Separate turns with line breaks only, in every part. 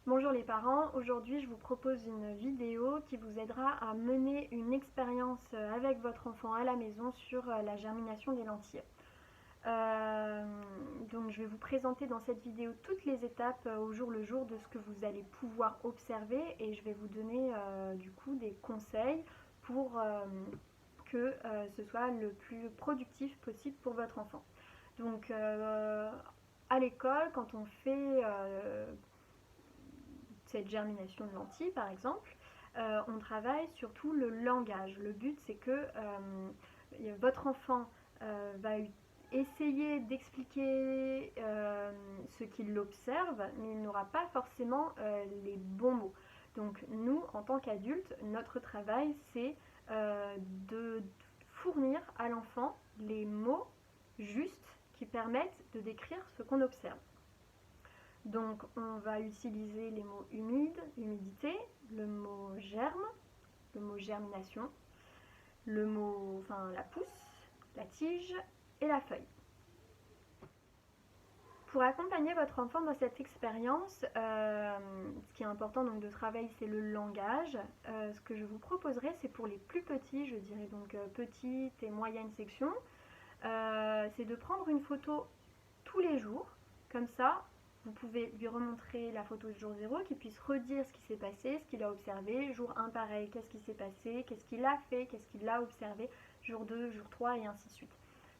Bonjour les parents, aujourd'hui je vous propose une vidéo qui vous aidera à mener une expérience avec votre enfant à la maison sur la germination des lentilles. Donc je vais vous présenter dans cette vidéo toutes les étapes au jour le jour de ce que vous allez pouvoir observer et je vais vous donner du coup des conseils pour que ce soit le plus productif possible pour votre enfant. Donc à l'école, quand on fait cette germination de lentilles par exemple, on travaille surtout le langage. Le but c'est que votre enfant va essayer d'expliquer ce qu'il observe, mais il n'aura pas forcément les bons mots. Donc nous, en tant qu'adultes, notre travail c'est de fournir à l'enfant les mots justes qui permettent de décrire ce qu'on observe. Donc on va utiliser les mots humide, humidité, le mot germe, le mot germination, le mot, la pousse, la tige et la feuille. Pour accompagner votre enfant dans cette expérience, ce qui est important donc de travailler, c'est le langage. Ce que je vous proposerai, c'est pour les plus petits, je dirais donc petites et moyennes sections, c'est de prendre une photo tous les jours, comme ça vous pouvez lui remontrer la photo du jour 0, qu'il puisse redire ce qui s'est passé, ce qu'il a observé. Jour 1 pareil, qu'est-ce qui s'est passé, qu'est-ce qu'il a fait, qu'est-ce qu'il a observé. Jour 2, jour 3 et ainsi de suite.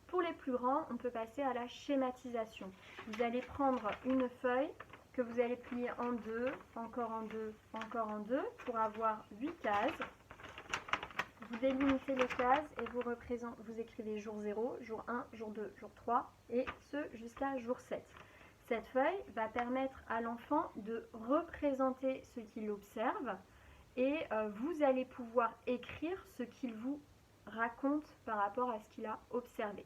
Pour les plus grands, on peut passer à la schématisation. Vous allez prendre une feuille que vous allez plier en deux, encore en deux, encore en deux, pour avoir 8 cases. Vous délimitez les cases et vous écrivez jour 0, jour 1, jour 2, jour 3 et ce jusqu'à jour 7. Cette feuille va permettre à l'enfant de représenter ce qu'il observe et vous allez pouvoir écrire ce qu'il vous raconte par rapport à ce qu'il a observé.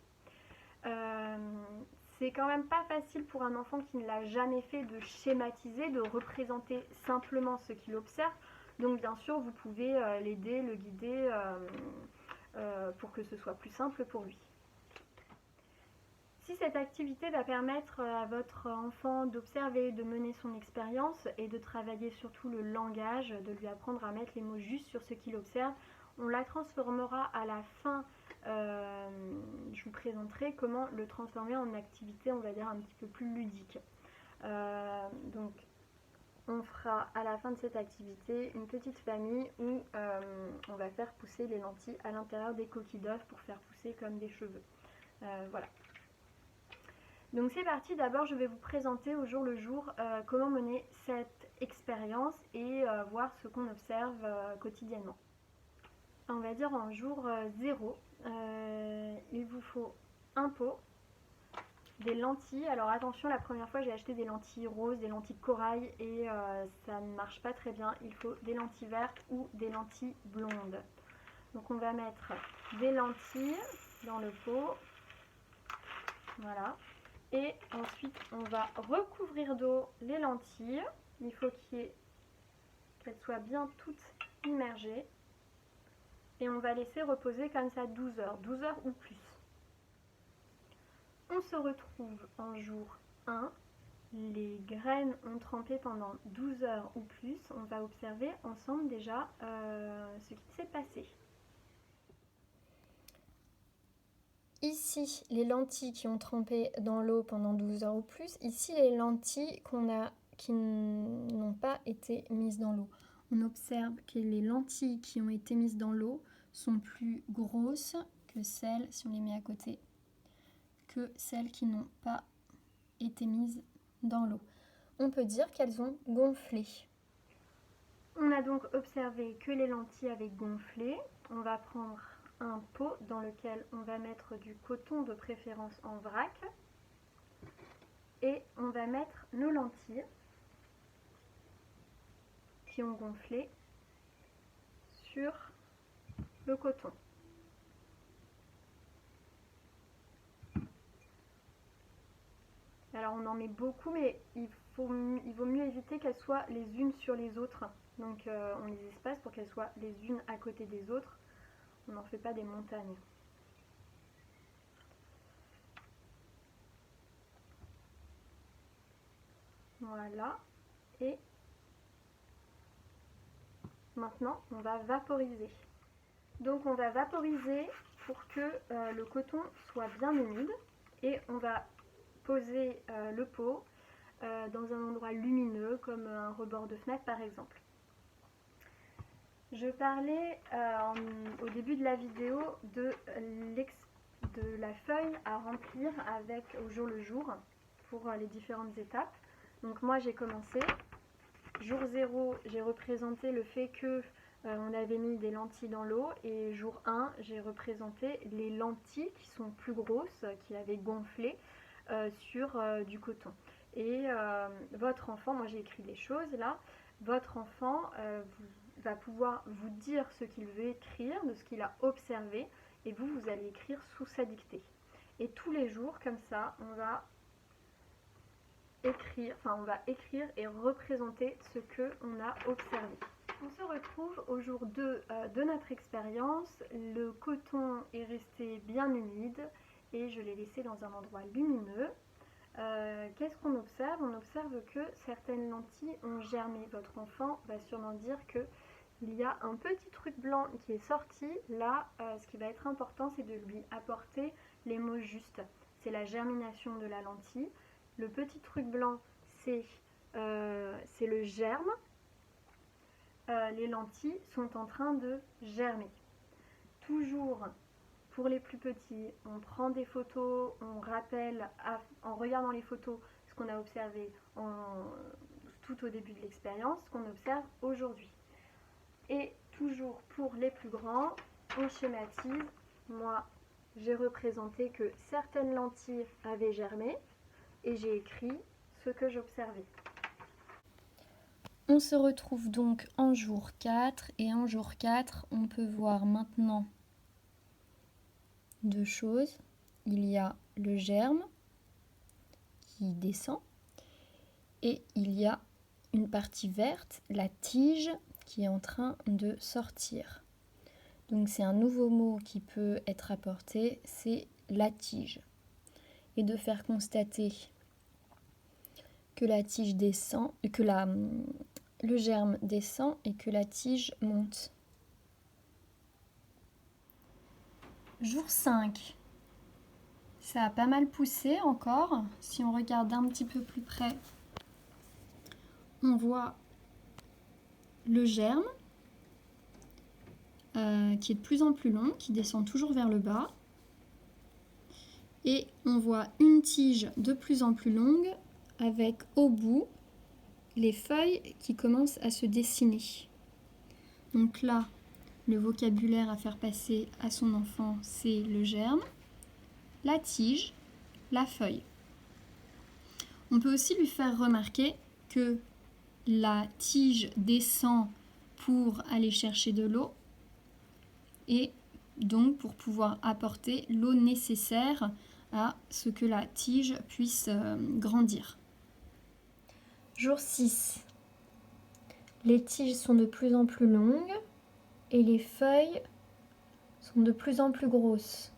C'est quand même pas facile pour un enfant qui ne l'a jamais fait de schématiser, de représenter simplement ce qu'il observe. Donc bien sûr, vous pouvez l'aider, le guider pour que ce soit plus simple pour lui. Si cette activité va permettre à votre enfant d'observer, de mener son expérience et de travailler surtout le langage, de lui apprendre à mettre les mots justes sur ce qu'il observe, on la transformera à la fin. Je vous présenterai comment le transformer en activité, on va dire, un petit peu plus ludique. Donc on fera à la fin de cette activité une petite famille où on va faire pousser les lentilles à l'intérieur des coquilles d'œufs pour faire pousser comme des cheveux. Voilà. Donc c'est parti, d'abord je vais vous présenter au jour le jour comment mener cette expérience et voir ce qu'on observe quotidiennement. On va dire en jour 0, il vous faut un pot, des lentilles. Alors attention, la première fois j'ai acheté des lentilles roses, des lentilles corail et ça ne marche pas très bien. Il faut des lentilles vertes ou des lentilles blondes. Donc on va mettre des lentilles dans le pot. Voilà. Et ensuite on va recouvrir d'eau les lentilles. Il faut qu'elles soient bien toutes immergées. Et on va laisser reposer comme ça 12 heures ou plus. On se retrouve en jour 1. Les graines ont trempé pendant 12 heures ou plus. On va observer ensemble déjà ce qui s'est passé.
Ici, les lentilles qui ont trempé dans l'eau pendant 12 heures ou plus. Ici, les lentilles qui n'ont pas été mises dans l'eau. On observe que les lentilles qui ont été mises dans l'eau sont plus grosses que celles, si on les met à côté, que celles qui n'ont pas été mises dans l'eau. On peut dire qu'elles ont gonflé.
On a donc observé que les lentilles avaient gonflé. On va prendre un pot dans lequel on va mettre du coton, de préférence en vrac, et on va mettre nos lentilles qui ont gonflé sur le coton. Alors on en met beaucoup, mais il vaut mieux éviter qu'elles soient les unes sur les autres. Donc on les espace pour qu'elles soient les unes à côté des autres. On n'en fait pas des montagnes. Voilà. Et Maintenant, on va vaporiser. Donc on va vaporiser pour que le coton soit bien humide et on va poser le pot dans un endroit lumineux comme un rebord de fenêtre par exemple. Je parlais au début de la vidéo de la feuille à remplir avec au jour le jour pour les différentes étapes. Donc moi j'ai commencé. Jour 0, j'ai représenté le fait que on avait mis des lentilles dans l'eau et jour 1, j'ai représenté les lentilles qui sont plus grosses, qui avaient gonflé sur du coton. Et votre enfant, moi j'ai écrit les choses là, votre enfant va pouvoir vous dire ce qu'il veut écrire, de ce qu'il a observé, et vous allez écrire sous sa dictée. Et tous les jours, comme ça, on va écrire et représenter ce qu'on a observé. On se retrouve au jour 2 de notre expérience. Le coton est resté bien humide et je l'ai laissé dans un endroit lumineux. Qu'est-ce qu'on observe? On observe que certaines lentilles ont germé. Votre enfant va sûrement dire qu'il y a un petit truc blanc qui est sorti. Là, ce qui va être important, c'est de lui apporter les mots justes. C'est la germination de la lentille. Le petit truc blanc, c'est le germe. Les lentilles sont en train de germer. Toujours, pour les plus petits, on prend des photos, on rappelle en regardant les photos ce qu'on a observé tout au début de l'expérience, ce qu'on observe aujourd'hui. Et toujours pour les plus grands, on schématise. Moi, j'ai représenté que certaines lentilles avaient germé et j'ai écrit ce que j'observais.
On se retrouve donc en jour 4 et en jour 4, on peut voir maintenant deux choses. Il y a le germe qui descend et il y a une partie verte, la tige, qui est en train de sortir. Donc c'est un nouveau mot qui peut être apporté, c'est la tige. Et de faire constater que la tige descend, que le germe descend et que la tige monte. Jour 5. Ça a pas mal poussé encore. Si on regarde un petit peu plus près, on voit le germe qui est de plus en plus long, qui descend toujours vers le bas. Et on voit une tige de plus en plus longue avec au bout les feuilles qui commencent à se dessiner. Donc là, le vocabulaire à faire passer à son enfant, c'est le germe, la tige, la feuille. On peut aussi lui faire remarquer que la tige descend pour aller chercher de l'eau et donc pour pouvoir apporter l'eau nécessaire à ce que la tige puisse grandir. Jour 6. Les tiges sont de plus en plus longues et les feuilles sont de plus en plus grosses.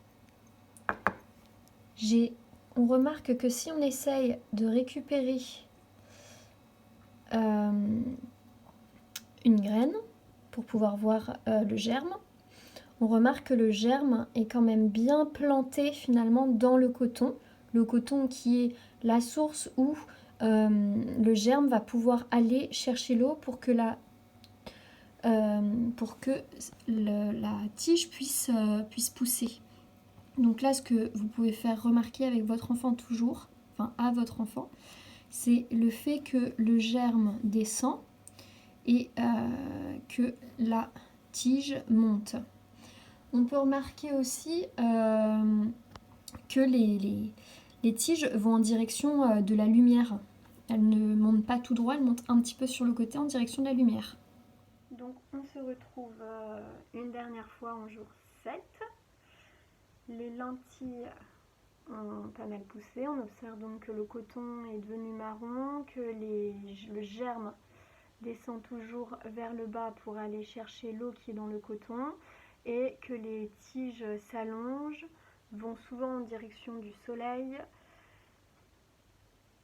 On remarque que si on essaye de récupérer une graine pour pouvoir voir le germe, on remarque que le germe est quand même bien planté finalement dans le coton qui est la source où le germe va pouvoir aller chercher l'eau pour que la tige puisse pousser. Donc là, ce que vous pouvez faire remarquer avec votre enfant toujours, enfin à votre enfant, c'est le fait que le germe descend et que la tige monte. On peut remarquer aussi que les tiges vont en direction de la lumière. Elles ne montent pas tout droit, elles montent un petit peu sur le côté en direction de la lumière.
Donc on se retrouve une dernière fois en jour 7. Les lentilles ont pas mal poussé. On observe donc que le coton est devenu marron, que le germe descend toujours vers le bas pour aller chercher l'eau qui est dans le coton et que les tiges s'allongent, vont souvent en direction du soleil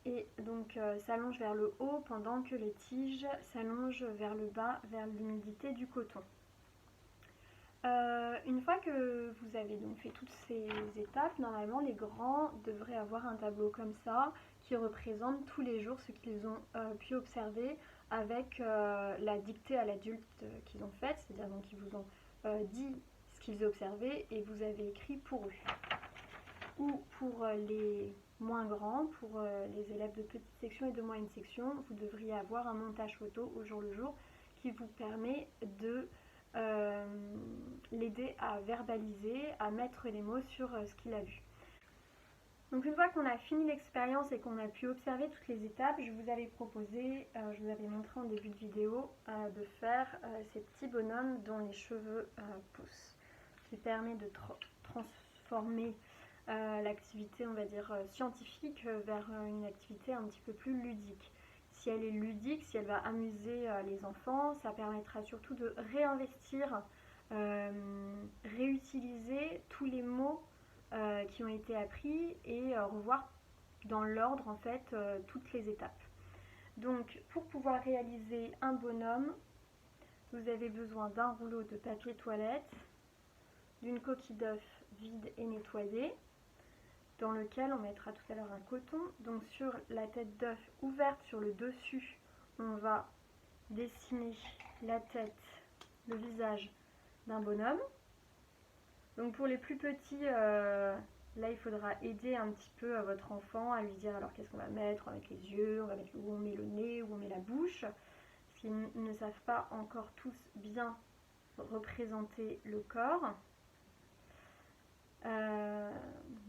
et donc s'allonge vers le haut pendant que les tiges s'allongent vers le bas, vers l'humidité du coton. Une fois que vous avez donc fait toutes ces étapes, normalement les grands devraient avoir un tableau comme ça qui représente tous les jours ce qu'ils ont pu observer avec la dictée à l'adulte qu'ils ont faite, c'est-à-dire donc ils vous ont dit ce qu'ils observaient et vous avez écrit pour eux. Ou pour les moins grands, pour les élèves de petite section et de moyenne section, vous devriez avoir un montage photo au jour le jour qui vous permet de l'aider à verbaliser, à mettre les mots sur ce qu'il a vu. Donc une fois qu'on a fini l'expérience et qu'on a pu observer toutes les étapes, je vous avais proposé, je vous avais montré en début de vidéo, de faire ces petits bonhommes dont les cheveux poussent, qui permet de transformer l'activité, on va dire, scientifique vers une activité un petit peu plus ludique. Si elle est ludique, si elle va amuser les enfants, ça permettra surtout de réinvestir, réutiliser tous les mots qui ont été appris et revoir dans l'ordre en fait toutes les étapes. Donc pour pouvoir réaliser un bonhomme, vous avez besoin d'un rouleau de papier toilette, d'une coquille d'œuf vide et nettoyée, dans lequel on mettra tout à l'heure un coton. Donc sur la tête d'œuf ouverte sur le dessus, on va dessiner la tête, le visage d'un bonhomme. Donc pour les plus petits, là il faudra aider un petit peu votre enfant à lui dire alors qu'est-ce qu'on va mettre, on va mettre les yeux, on va mettre où on met le nez, où on met la bouche. Parce qu'ils ne savent pas encore tous bien représenter le corps.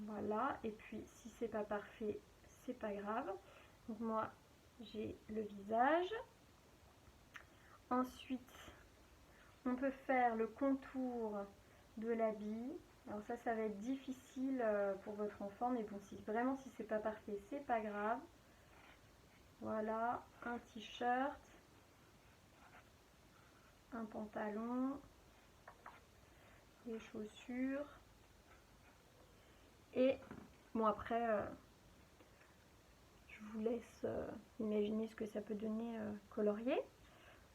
Voilà, et puis si c'est pas parfait, c'est pas grave. Donc moi j'ai le visage. Ensuite, on peut faire le contour de l'habit. Alors ça va être difficile pour votre enfant, mais bon, si c'est pas parfait, c'est pas grave. Voilà, un t-shirt, un pantalon, des chaussures. Et bon, après, je vous laisse imaginer ce que ça peut donner colorié.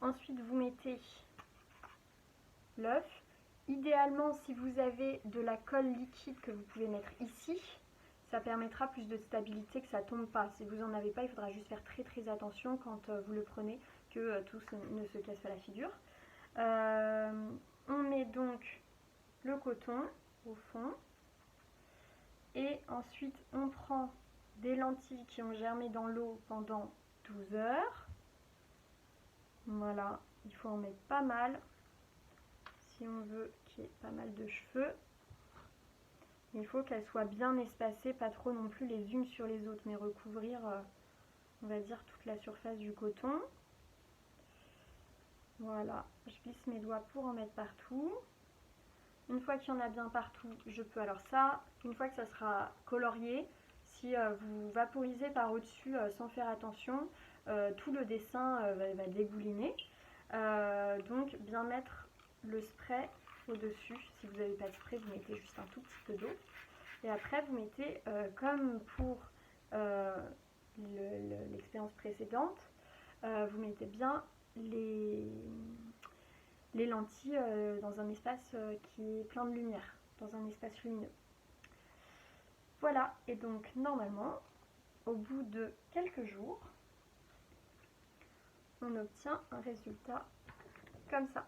Ensuite, vous mettez l'œuf. Idéalement, si vous avez de la colle liquide que vous pouvez mettre ici, ça permettra plus de stabilité, que ça ne tombe pas. Si vous n'en avez pas, il faudra juste faire très très attention quand vous le prenez, que tout ne se casse pas la figure. On met donc le coton au fond. Et ensuite, on prend des lentilles qui ont germé dans l'eau pendant 12 heures. Voilà, il faut en mettre pas mal si on veut qu'il y ait pas mal de cheveux. Il faut qu'elles soient bien espacées, pas trop non plus les unes sur les autres, mais recouvrir, on va dire, toute la surface du coton. Voilà, je glisse mes doigts pour en mettre partout. Une fois qu'il y en a bien partout, je peux, alors ça, une fois que ça sera colorié, si vous vaporisez par au-dessus sans faire attention, tout le dessin va dégouliner. Donc bien mettre le spray au-dessus. Si vous n'avez pas de spray, vous mettez juste un tout petit peu d'eau. Et après, vous mettez, comme pour l'expérience précédente, vous mettez bien les lentilles dans un espace qui est plein de lumière, dans un espace lumineux. Voilà, et donc normalement, au bout de quelques jours, on obtient un résultat comme ça.